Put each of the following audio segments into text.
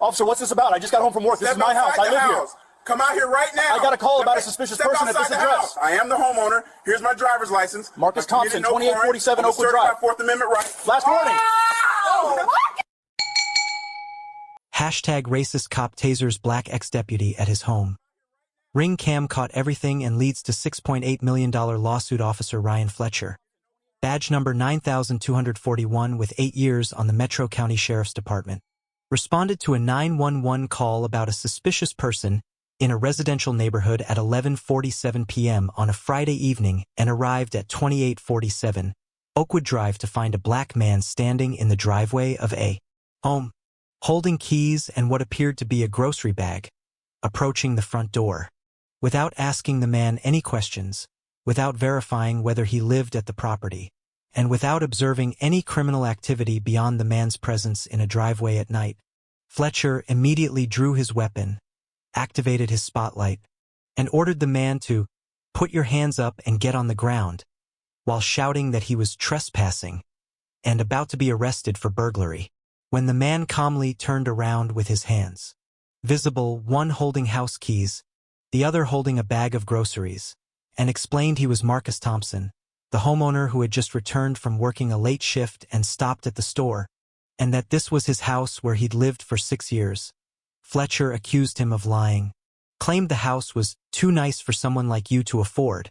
Officer, what's this about? I just got home from work. This is my house. I live here. Come out here right now. I got a call about a suspicious person at this address. I am the homeowner. Here's my driver's license. Marcus Thompson, 2847 Oakwood Drive. Fourth Amendment right. Last warning. Hashtag racist cop tasers black ex-deputy at his home. Ring cam caught everything and leads to $6.8 million lawsuit. Officer Ryan Fletcher, badge number 9241 with 8 years on the Metro County Sheriff's Department, responded to a 911 call about a suspicious person in a residential neighborhood at 11:47 p.m. on a Friday evening and arrived at 2847 Oakwood Drive to find a black man standing in the driveway of a home, holding keys and what appeared to be a grocery bag, approaching the front door. Without asking the man any questions, without verifying whether he lived at the property, and without observing any criminal activity beyond the man's presence in a driveway at night, Fletcher immediately drew his weapon, activated his spotlight, and ordered the man to put your hands up and get on the ground, while shouting that he was trespassing and about to be arrested for burglary. When the man calmly turned around with his hands visible, one holding house keys, the other holding a bag of groceries, and explained he was Marcus Thompson, the homeowner who had just returned from working a late shift and stopped at the store, and that this was his house where he'd lived for 6 years. Fletcher accused him of lying, claimed the house was too nice for someone like you to afford,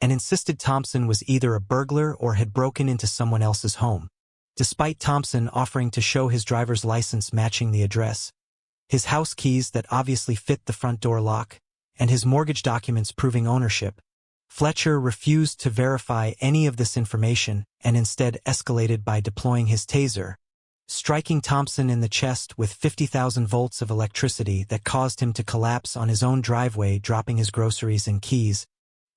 and insisted Thompson was either a burglar or had broken into someone else's home. Despite Thompson offering to show his driver's license matching the address, his house keys that obviously fit the front door lock, and his mortgage documents proving ownership, Fletcher refused to verify any of this information and instead escalated by deploying his taser, striking Thompson in the chest with 50,000 volts of electricity that caused him to collapse on his own driveway, dropping his groceries and keys,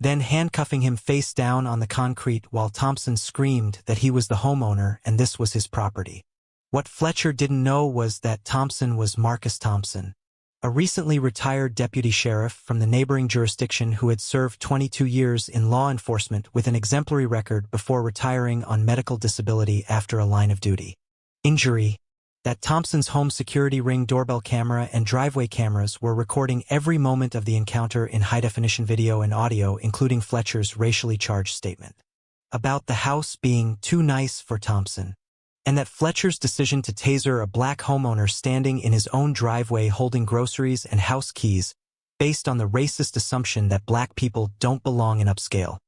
then handcuffing him face down on the concrete while Thompson screamed that he was the homeowner and this was his property. What Fletcher didn't know was that Thompson was Marcus Thompson, a recently retired deputy sheriff from the neighboring jurisdiction who had served 22 years in law enforcement with an exemplary record before retiring on medical disability after a line of duty. Injury: that Thompson's home security ring doorbell camera and driveway cameras were recording every moment of the encounter in high-definition video and audio, including Fletcher's racially charged statement about the house being too nice for Thompson, and that Fletcher's decision to taser a black homeowner standing in his own driveway holding groceries and house keys based on the racist assumption that black people don't belong in upscale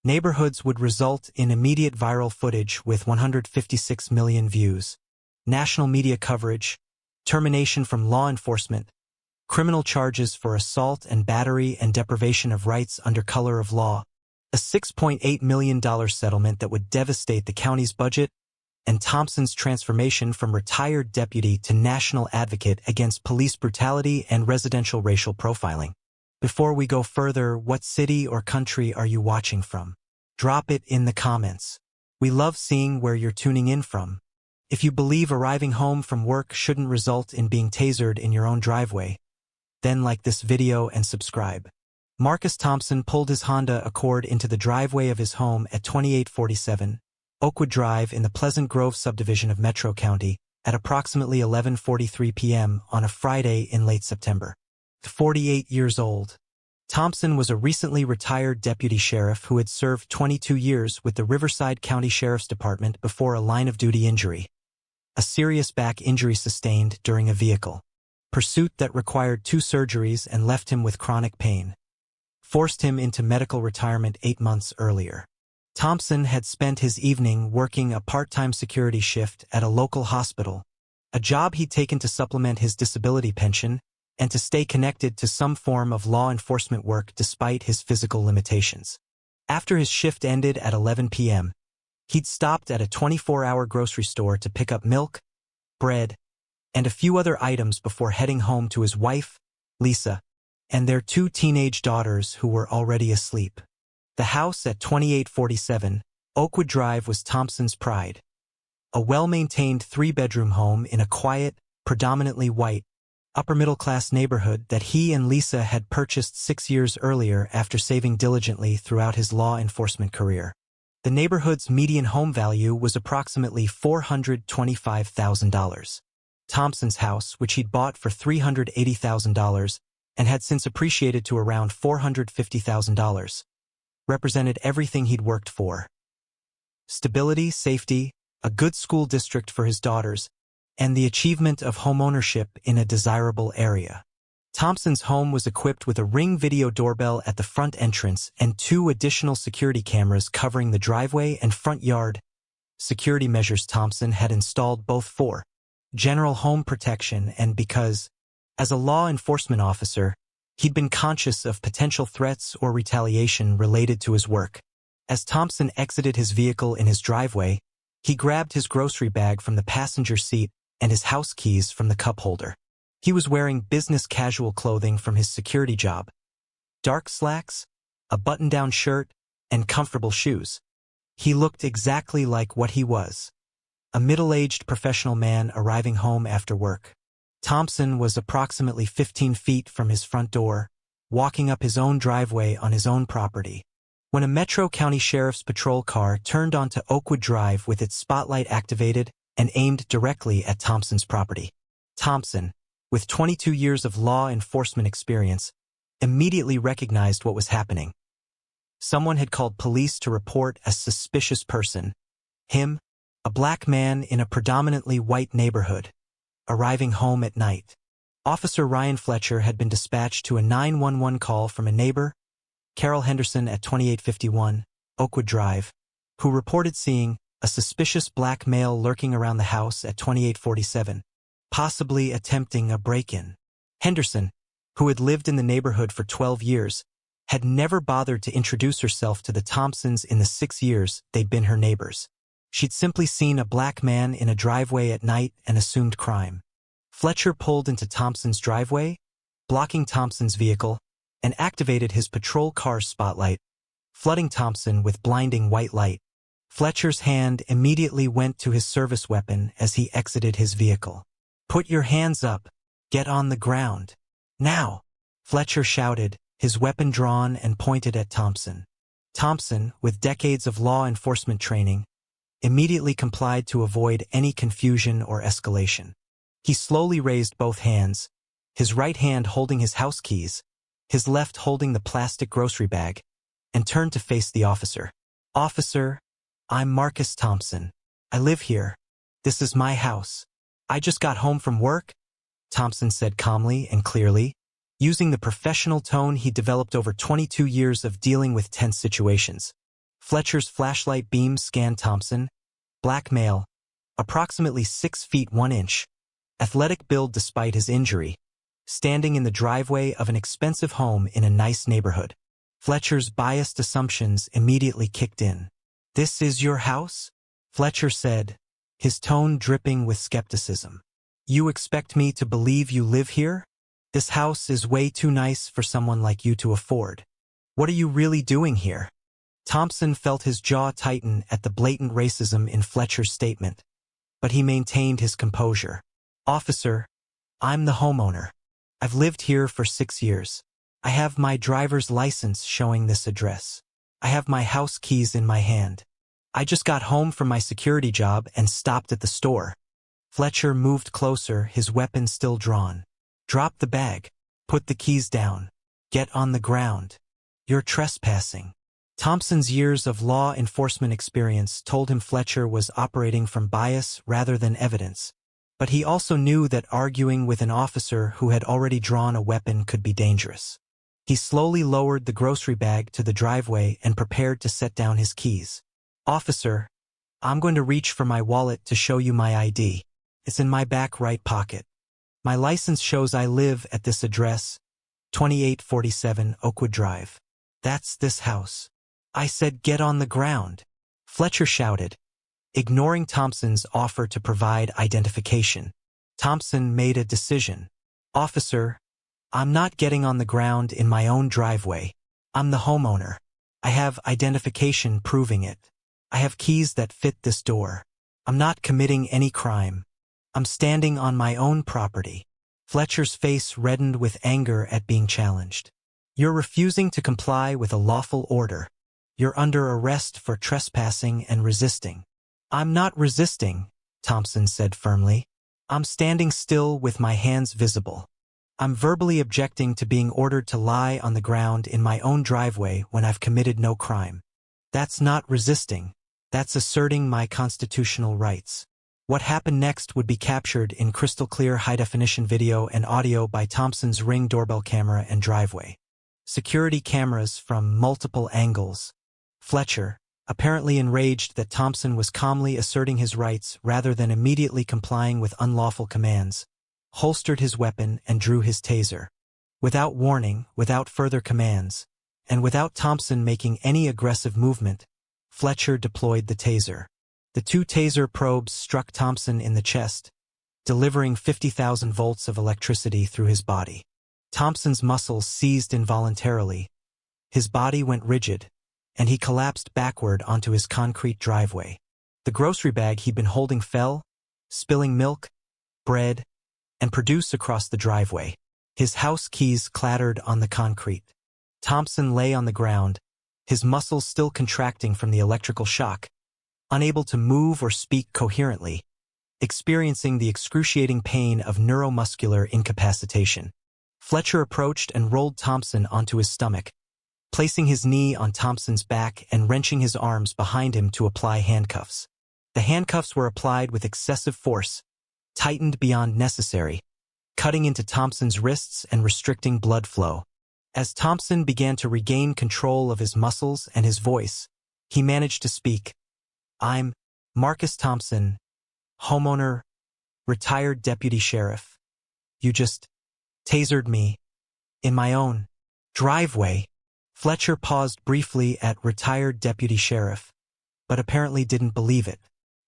neighborhoods would result in immediate viral footage with 156 million views, national media coverage, termination from law enforcement, criminal charges for assault and battery and deprivation of rights under color of law, a $6.8 million settlement that would devastate the county's budget, and Thompson's transformation from retired deputy to national advocate against police brutality and residential racial profiling. Before we go further, what city or country are you watching from? Drop it in the comments. We love seeing where you're tuning in from. If you believe arriving home from work shouldn't result in being tasered in your own driveway, then like this video and subscribe. Marcus Thompson pulled his Honda Accord into the driveway of his home at 2847 Oakwood Drive in the Pleasant Grove subdivision of Metro County at approximately 11:43 p.m. on a Friday in late September. 48 years old, Thompson was a recently retired deputy sheriff who had served 22 years with the Riverside County Sheriff's Department before a line-of-duty injury, a serious back injury sustained during a vehicle pursuit that required 2 surgeries and left him with chronic pain, forced him into medical retirement 8 months earlier. Thompson had spent his evening working a part-time security shift at a local hospital, a job he'd taken to supplement his disability pension and to stay connected to some form of law enforcement work despite his physical limitations. After his shift ended at 11 p.m., he'd stopped at a 24-hour grocery store to pick up milk, bread, and a few other items before heading home to his wife, Lisa, and their 2 teenage daughters who were already asleep. The house at 2847 Oakwood Drive was Thompson's pride, a well-maintained 3-bedroom home in a quiet, predominantly white, upper-middle-class neighborhood that he and Lisa had purchased 6 years earlier after saving diligently throughout his law enforcement career. The neighborhood's median home value was approximately $425,000. Thompson's house, which he'd bought for $380,000 and had since appreciated to around $450,000, represented everything he'd worked for. Stability, safety, a good school district for his daughters, and the achievement of homeownership in a desirable area. Thompson's home was equipped with a Ring video doorbell at the front entrance and 2 additional security cameras covering the driveway and front yard. Security measures Thompson had installed both for general home protection and because, as a law enforcement officer, he'd been conscious of potential threats or retaliation related to his work. As Thompson exited his vehicle in his driveway, he grabbed his grocery bag from the passenger seat and his house keys from the cup holder. He was wearing business casual clothing from his security job: dark slacks, a button-down shirt, and comfortable shoes. He looked exactly like what he was: a middle-aged professional man arriving home after work. Thompson was approximately 15 feet from his front door, walking up his own driveway on his own property, when a Metro County Sheriff's patrol car turned onto Oakwood Drive with its spotlight activated and aimed directly at Thompson's property. Thompson, with 22 years of law enforcement experience, immediately recognized what was happening. Someone had called police to report a suspicious person. Him, a black man in a predominantly white neighborhood, arriving home at night. Officer Ryan Fletcher had been dispatched to a 911 call from a neighbor, Carol Henderson at 2851 Oakwood Drive, who reported seeing a suspicious black male lurking around the house at 2847, possibly attempting a break-in. Henderson, who had lived in the neighborhood for 12 years, had never bothered to introduce herself to the Thompsons in the 6 years they'd been her neighbors. She'd simply seen a black man in a driveway at night and assumed crime. Fletcher pulled into Thompson's driveway, blocking Thompson's vehicle, and activated his patrol car's spotlight, flooding Thompson with blinding white light. Fletcher's hand immediately went to his service weapon as he exited his vehicle. "Put your hands up. Get on the ground. Now!" Fletcher shouted, his weapon drawn and pointed at Thompson. Thompson, with decades of law enforcement training, immediately complied to avoid any confusion or escalation. He slowly raised both hands, his right hand holding his house keys, his left holding the plastic grocery bag, and turned to face the officer. "Officer, I'm Marcus Thompson. I live here. This is my house. I just got home from work," Thompson said calmly and clearly, using the professional tone he developed over 22 years of dealing with tense situations. Fletcher's flashlight beam scanned Thompson, black male, approximately 6 feet 1 inch, athletic build despite his injury, standing in the driveway of an expensive home in a nice neighborhood. Fletcher's biased assumptions immediately kicked in. "This is your house?" Fletcher said, his tone dripping with skepticism. "You expect me to believe you live here? This house is way too nice for someone like you to afford. What are you really doing here?" Thompson felt his jaw tighten at the blatant racism in Fletcher's statement, but he maintained his composure. "Officer, I'm the homeowner. I've lived here for 6 years. I have my driver's license showing this address. I have my house keys in my hand. I just got home from my security job and stopped at the store." Fletcher moved closer, his weapon still drawn. "Drop the bag. Put the keys down. Get on the ground. You're trespassing." Thompson's years of law enforcement experience told him Fletcher was operating from bias rather than evidence, but he also knew that arguing with an officer who had already drawn a weapon could be dangerous. He slowly lowered the grocery bag to the driveway and prepared to set down his keys. "Officer, I'm going to reach for my wallet to show you my ID. It's in my back right pocket. My license shows I live at this address, 2847 Oakwood Drive. That's this house." "I said get on the ground," Fletcher shouted, ignoring Thompson's offer to provide identification. Thompson made a decision. "Officer, I'm not getting on the ground in my own driveway. I'm the homeowner. I have identification proving it. I have keys that fit this door. I'm not committing any crime. I'm standing on my own property." Fletcher's face reddened with anger at being challenged. "You're refusing to comply with a lawful order. You're under arrest for trespassing and resisting." "I'm not resisting," Thompson said firmly. I'm standing still with my hands visible. I'm verbally objecting to being ordered to lie on the ground in my own driveway when I've committed no crime. That's not resisting. That's asserting my constitutional rights. What happened next would be captured in crystal-clear high-definition video and audio by Thompson's Ring doorbell camera and driveway. Security cameras from multiple angles. Fletcher, apparently enraged that Thompson was calmly asserting his rights rather than immediately complying with unlawful commands, holstered his weapon and drew his taser. Without warning, without further commands, and without Thompson making any aggressive movement, Fletcher deployed the taser. The 2 taser probes struck Thompson in the chest, delivering 50,000 volts of electricity through his body. Thompson's muscles seized involuntarily. His body went rigid, and he collapsed backward onto his concrete driveway. The grocery bag he'd been holding fell, spilling milk, bread, and produce across the driveway. His house keys clattered on the concrete. Thompson lay on the ground, his muscles still contracting from the electrical shock, unable to move or speak coherently, experiencing the excruciating pain of neuromuscular incapacitation. Fletcher approached and rolled Thompson onto his stomach, placing his knee on Thompson's back and wrenching his arms behind him to apply handcuffs. The handcuffs were applied with excessive force, tightened beyond necessary, cutting into Thompson's wrists and restricting blood flow. As Thompson began to regain control of his muscles and his voice, he managed to speak. "I'm Marcus Thompson, homeowner, retired deputy sheriff. You just tasered me in my own driveway." Fletcher paused briefly at retired deputy sheriff, but apparently didn't believe it.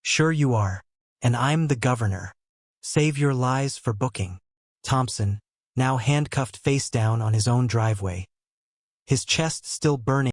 "Sure you are. And I'm the governor. Save your lies for booking." Thompson, now handcuffed face down on his own driveway, his chest still burning